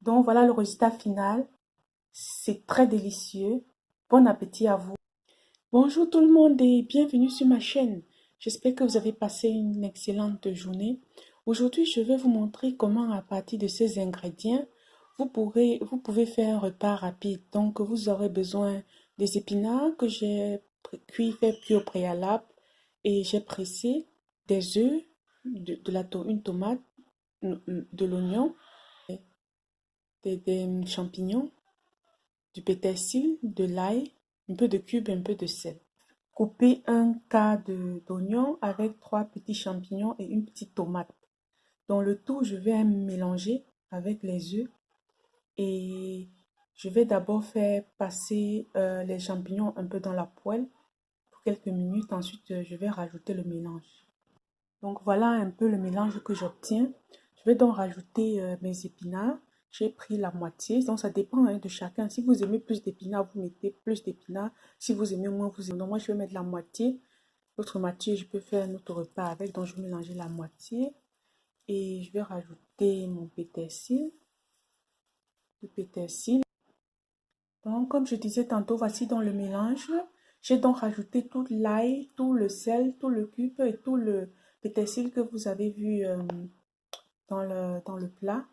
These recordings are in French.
Donc voilà le résultat final. C'est très délicieux. Bon appétit à vous. Bonjour tout le monde et bienvenue sur ma chaîne. J'espère que vous avez passé une excellente journée. Aujourd'hui, je vais vous montrer comment à partir de ces ingrédients, vous pouvez faire un repas rapide. Donc, vous aurez besoin des épinards que j'ai fait cuire au préalable et j'ai pressé, des œufs, une tomate, de l'oignon, des champignons, du pétersil, de l'ail, un peu de cube, un peu de sel. Couper un quart d'oignon avec 3 petits champignons et une petite tomate. Dans le tout, je vais mélanger avec les œufs et je vais d'abord faire passer les champignons un peu dans la poêle pour quelques minutes. Ensuite, je vais rajouter le mélange. Donc voilà un peu le mélange que j'obtiens. Je vais donc rajouter mes épinards. J'ai pris la moitié, donc ça dépend de chacun. Si vous aimez plus d'épinards, vous mettez plus d'épinards. Si vous aimez moins, vous aimez. Donc moi, je vais mettre la moitié. L'autre moitié, je peux faire un autre repas avec. Donc je vais mélanger la moitié. Et je vais rajouter mon pétersil. Le pétersil. Donc comme je disais tantôt, voici dans le mélange. J'ai donc rajouté tout l'ail, tout le sel, tout le cube et tout le pétersil que vous avez vu dans le plat.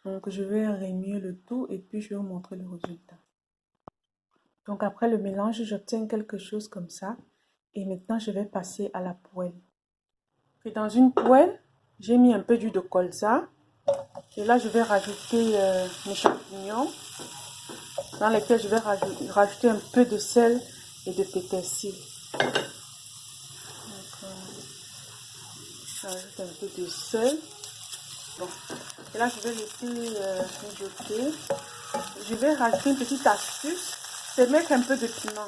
Donc je vais remuer le tout et puis je vais vous montrer le résultat. Donc après le mélange, j'obtiens quelque chose comme ça. Et maintenant, je vais passer à la poêle. Et dans une poêle, j'ai mis un peu d'huile de colza. Et là, je vais rajouter mes champignons, dans lesquels je vais rajouter un peu de sel et de pétersil. Je rajoute un peu de sel. Bon. Et là, je vais laisser mijoter. Je vais rajouter une petite astuce, c'est mettre un peu de piment.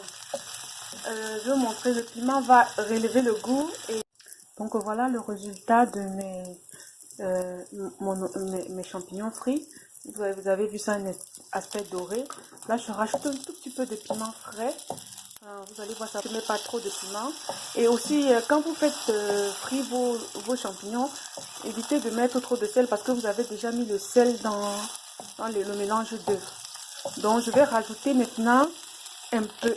Je vais vous montrer, le piment va relever le goût. Et donc voilà le résultat de mes champignons frits. Vous avez vu ça, un aspect doré. Là, je rajoute un tout petit peu de piment frais. Vous allez voir, ça ne met pas trop de piment. Et aussi, quand vous faites frire vos champignons, évitez de mettre trop de sel parce que vous avez déjà mis le sel dans le mélange d'œufs. Donc, je vais rajouter maintenant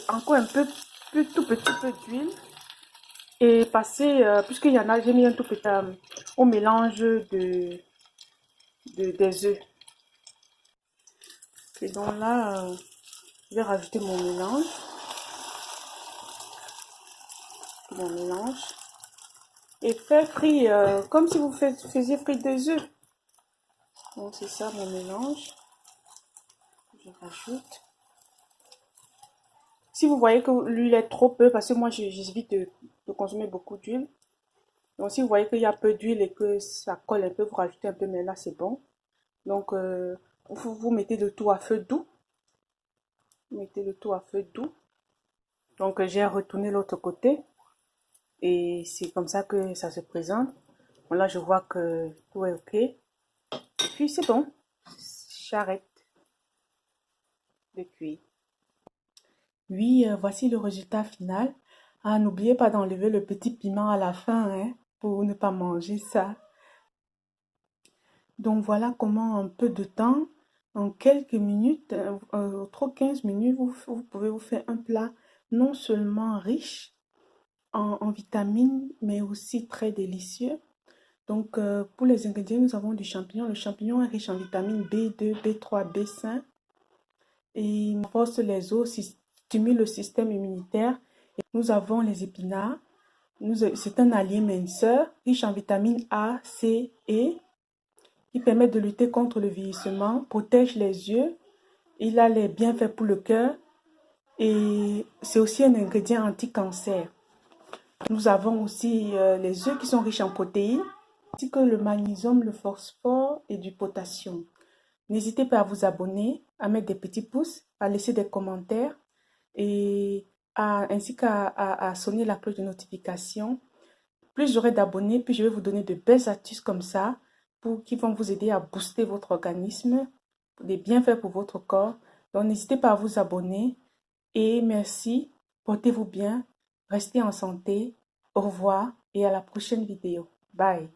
encore un peu, tout petit peu d'huile. Et passer, puisqu'il y en a, j'ai mis un tout petit au mélange des œufs. Et donc là, je vais rajouter mon mélange. Et faire frire comme si vous faisiez frire des œufs. Donc c'est ça mon mélange. Je rajoute. Si vous voyez que l'huile est trop peu, parce que moi j'évite de consommer beaucoup d'huile. Donc si vous voyez qu'il y a peu d'huile et que ça colle un peu, vous rajoutez un peu, mais là c'est bon. Donc vous mettez le tout à feu doux. Mettez le tout à feu doux. Donc j'ai retourné l'autre côté. Et c'est comme ça que ça se présente. Bon, là je vois que tout est ok. Et puis c'est bon. J'arrête de cuire. Oui, voici le résultat final. Ah, n'oubliez pas d'enlever le petit piment à la fin, hein, pour ne pas manger ça. Donc voilà comment en peu de temps, en quelques minutes, trop 15 minutes, vous pouvez vous faire un plat non seulement riche en vitamines, mais aussi très délicieux. Donc pour les ingrédients, nous avons du champignon. Le champignon est riche en vitamines B2, B3, B5 et renforce les os, stimule le système immunitaire. Et nous avons les épinards. C'est un allié minceur, riche en vitamines A, C, E, qui permet de lutter contre le vieillissement, protège les yeux, il a les bienfaits pour le cœur et c'est aussi un ingrédient anti-cancer. Nous avons aussi les œufs qui sont riches en protéines, ainsi que le magnésium, le phosphore et du potassium. N'hésitez pas à vous abonner, à mettre des petits pouces, à laisser des commentaires et ainsi qu'à sonner la cloche de notification. Plus j'aurai d'abonnés, plus je vais vous donner de belles astuces comme ça qui vont vous aider à booster votre organisme, des bienfaits pour votre corps. Donc n'hésitez pas à vous abonner et merci, portez-vous bien, restez en santé, au revoir et à la prochaine vidéo. Bye.